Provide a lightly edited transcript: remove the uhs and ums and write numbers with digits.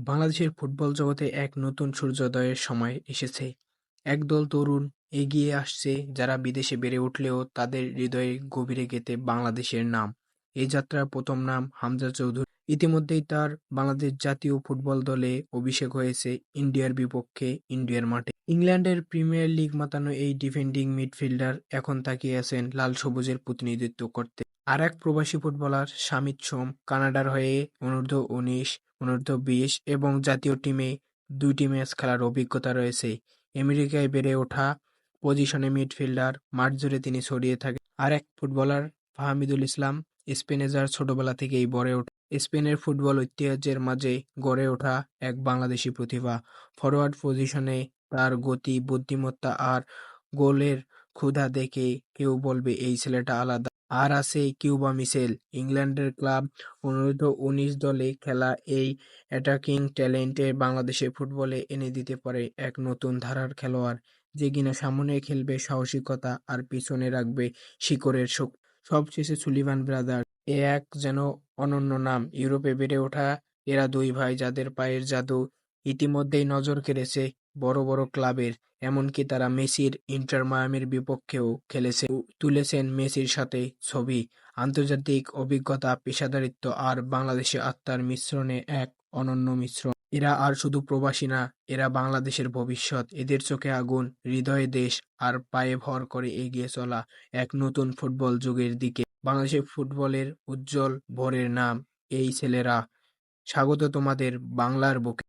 বাংলাদেশের ফুটবল জগতে এক নতুন সূর্যোদয়ের সময় এসেছে। একদল তরুণ এগিয়ে আসছে যারা বিদেশে বেড়ে উঠলেও তাদের হৃদয়ে গভীরে গেঁথে বাংলাদেশের নাম। এই যাত্রার প্রথম নাম হামজা চৌধুরী। ইতিমধ্যেই তার বাংলাদেশ জাতীয় ফুটবল দলে অভিষেক হয়েছে ইন্ডিয়ার বিপক্ষে ইন্ডিয়ার মাঠে। ইংল্যান্ডের প্রিমিয়ার লিগ মাতানো এই ডিফেন্ডিং মিডফিল্ডার এখন তাকিয়ে আছেন লাল সবুজের প্রতিনিধিত্ব করতে। আর এক প্রবাসী ফুটবলার শামিত সোম কানাডার হয়ে অনূর্ধ্ব-19, অনূর্ধ্ব-20 এবং জাতীয় টিমে ২টি ম্যাচ খেলার অভিজ্ঞতা রয়েছে। আমেরিকায় বেড়ে ওঠা পজিশনে মিডফিল্ডার, মাঠজুড়ে তিনি ছড়িয়ে থাকেন। আর এক ফুটবলার ফাহমিদুল ইসলাম স্পেনে যার ছোটবেলা থেকেই গড়ে ওঠা স্পেনের ফুটবল ঐতিহ্যের মাঝে গড়ে ওঠা এক বাংলাদেশি প্রতিভা। ফরোয়ার্ড পজিশনে তার গতি, বুদ্ধিমত্তা আর গোলের ক্ষুধা দেখে কেউ বলবে এই ছেলেটা আলাদা। আর আছে কিউবা মিচেল, ইংল্যান্ডের ক্লাব অনূর্ধ্ব-19 দলে খেলা এই অ্যাটাকিং ট্যালেন্টে বাংলাদেশের ফুটবলে এনে দিতে পারে এক নতুন ধারার খেলোয়াড়, যে কিনা সামনে খেলবে সাহসিকতা আর পিছনে রাখবে শিকড়ের শক্তি। সবশেষে সুলিভান ব্রাদার্স, এ এক যেন অনন্য নাম। ইউরোপে বেড়ে ওঠা এরা দুই ভাই যাদের পায়ের জাদু ইতিমধ্যেই নজর কেড়েছে বড় বড় ক্লাবের। এমনকি তারা মেসির ইন্টার মায়ামির বিপক্ষেও তুলেছেন মেসির সাথে ছবি। আন্তর্জাতিক অভিজ্ঞতা, পেশাদারিত্ব আর বাংলাদেশি আত্মার মিশ্রণে এক অনন্য মিশ্রণ। এরা আর শুধু প্রবাসী না, এরা বাংলাদেশের ভবিষ্যৎ। এদের চোখে আগুন, হৃদয়ে দেশ আর পায়ে ভর করে এগিয়ে চলা এক নতুন ফুটবল যুগের দিকে। বাংলাদেশের ফুটবলের উজ্জ্বল ভোরের নাম এই ছেলেরা। স্বাগত তোমাদের বাংলার বুকে।